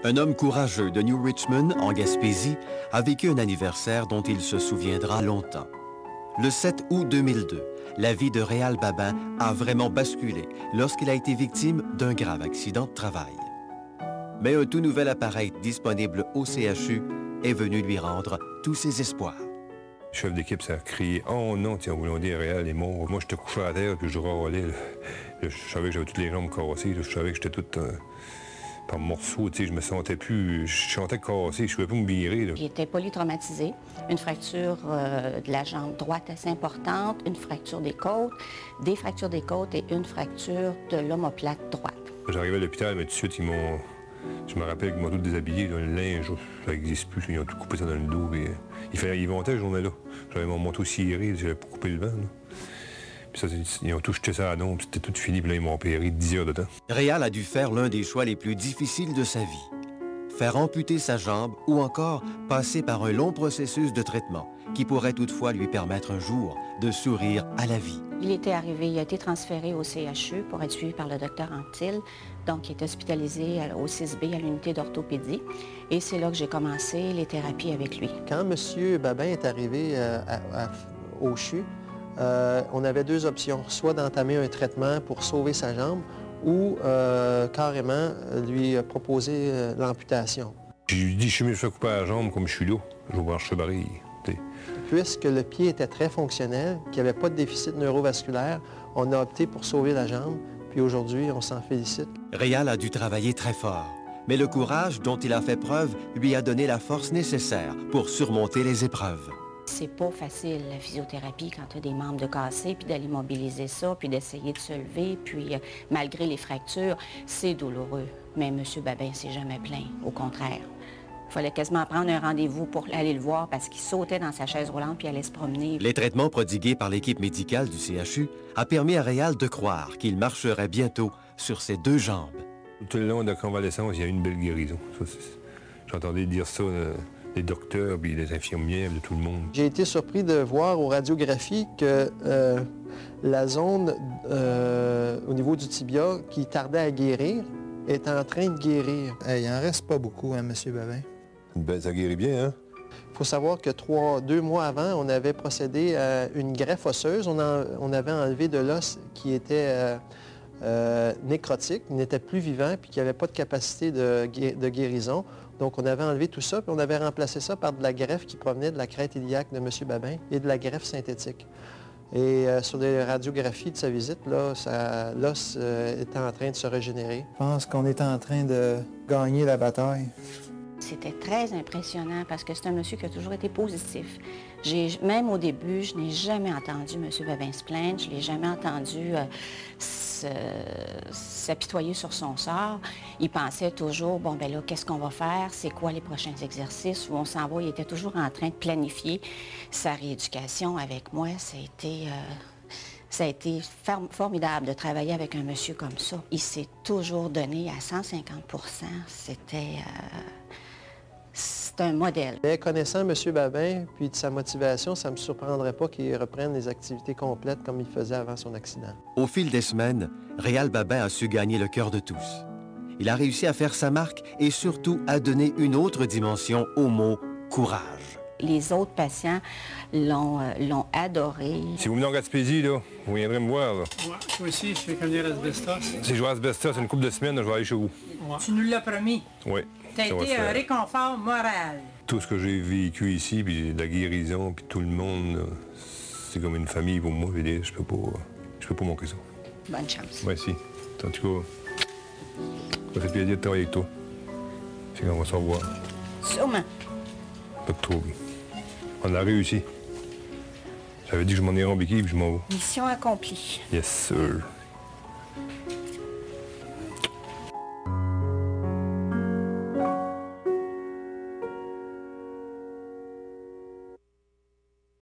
Un homme courageux de New Richmond, en Gaspésie, a vécu un anniversaire dont il se souviendra longtemps. Le 7 août 2002, la vie de Réal Babin a vraiment basculé lorsqu'il a été victime d'un grave accident de travail. Mais un tout nouvel appareil disponible au CHU est venu lui rendre tous ses espoirs. Le chef d'équipe, ça a crié « Oh non, tiens, voulons dire Réal est mort. » Moi, j'étais couché à terre, puis je râlais. Je savais que j'avais toutes les jambes cassées. Je savais que j'étais tout par morceaux. Je me sentais plus... Je sentais cassé, je ne pouvais plus me virer. J'étais polytraumatisée. Une fracture de la jambe droite assez importante, une fracture des côtes, des fractures des côtes et une fracture de l'omoplate droite. J'arrivais à l'hôpital, mais tout de suite, ils m'ont... Je me rappelle qu'ils m'ont tout déshabillé, là, le linge, ça n'existe plus, ils ont tout coupé ça dans le dos. Ils vantaient, ce journée-là. J'avais mon manteau ciré, j'avais pas coupé le vent. Là. Puis ça, ils ont tout jeté ça à l'ombre, c'était tout fini, puis là, ils m'ont opéré 10 heures de temps. Réal a dû faire l'un des choix les plus difficiles de sa vie. Faire amputer sa jambe ou encore passer par un long processus de traitement qui pourrait toutefois lui permettre un jour de sourire à la vie. Il était arrivé, il a été transféré au CHU pour être suivi par le docteur Antil. Donc, il est hospitalisé au 6B à l'unité d'orthopédie. Et c'est là que j'ai commencé les thérapies avec lui. Quand M. Babin est arrivé au CHU, on avait deux options, soit d'entamer un traitement pour sauver sa jambe ou carrément lui proposer l'amputation. J'ai dit, je suis mieux de faire couper la jambe comme je suis là, je vais voir chebarille. Puisque le pied était très fonctionnel, qu'il n'y avait pas de déficit neurovasculaire, on a opté pour sauver la jambe, puis aujourd'hui, on s'en félicite. Réal a dû travailler très fort, mais le courage dont il a fait preuve lui a donné la force nécessaire pour surmonter les épreuves. C'est pas facile, la physiothérapie, quand tu as des membres de cassés, puis d'aller mobiliser ça, puis d'essayer de se lever, puis malgré les fractures, c'est douloureux. Mais M. Babin s'est jamais plaint, au contraire. Il fallait quasiment prendre un rendez-vous pour aller le voir parce qu'il sautait dans sa chaise roulante puis allait se promener. Les traitements prodigués par l'équipe médicale du CHU a permis à Réal de croire qu'il marcherait bientôt sur ses deux jambes. Tout le long de la convalescence, il y a eu une belle guérison. J'entendais dire ça des docteurs, puis des infirmières, de tout le monde. J'ai été surpris de voir aux radiographies que la zone au niveau du tibia qui tardait à guérir est en train de guérir. Il n'en reste pas beaucoup, hein, M. Babin? Ben, ça guérit bien, hein? Il faut savoir que 2 mois avant, on avait procédé à une greffe osseuse. On avait enlevé de l'os qui était nécrotique, qui n'était plus vivant, puis qui n'avait pas de capacité de guérison. Donc, on avait enlevé tout ça, puis on avait remplacé ça par de la greffe qui provenait de la crête iliaque de M. Babin et de la greffe synthétique. Et sur les radiographies de sa visite, l'os était en train de se régénérer. Je pense qu'on est en train de gagner la bataille. C'était très impressionnant parce que c'est un monsieur qui a toujours été positif. Même au début, je n'ai jamais entendu M. Babin se plaindre, je ne l'ai jamais entendu s'apitoyer sur son sort. Il pensait toujours, bon, ben là, qu'est-ce qu'on va faire? C'est quoi les prochains exercices? Où on s'en va? Il était toujours en train de planifier sa rééducation avec moi. Ça a été formidable de travailler avec un monsieur comme ça. Il s'est toujours donné à 150 C'est un modèle. Mais connaissant M. Babin, puis de sa motivation, ça ne me surprendrait pas qu'il reprenne les activités complètes comme il faisait avant son accident. Au fil des semaines, Réal Babin a su gagner le cœur de tous. Il a réussi à faire sa marque et surtout à donner une autre dimension au mot « courage ». Les autres patients l'ont adoré. Si vous venez en Gaspésie, là, vous viendrez me voir. Là. Ouais, moi aussi, je fais connaître Asbestos. Si je vais à Asbestos, une couple de semaines, je vais aller chez vous. Ouais. Tu nous l'as promis. Oui. T'as été un réconfort moral. Tout ce que j'ai vécu ici, puis la guérison, puis tout le monde, c'est comme une famille pour moi. Je peux pas manquer ça. Bonne chance. Merci. En tout cas, ça fait plaisir de travailler avec toi. C'est qu'on va se revoir. Sûrement. Pas de trouble. On a réussi. J'avais dit que je m'en irais en béquille, puis je m'en vais. Mission accomplie. Yes, sir.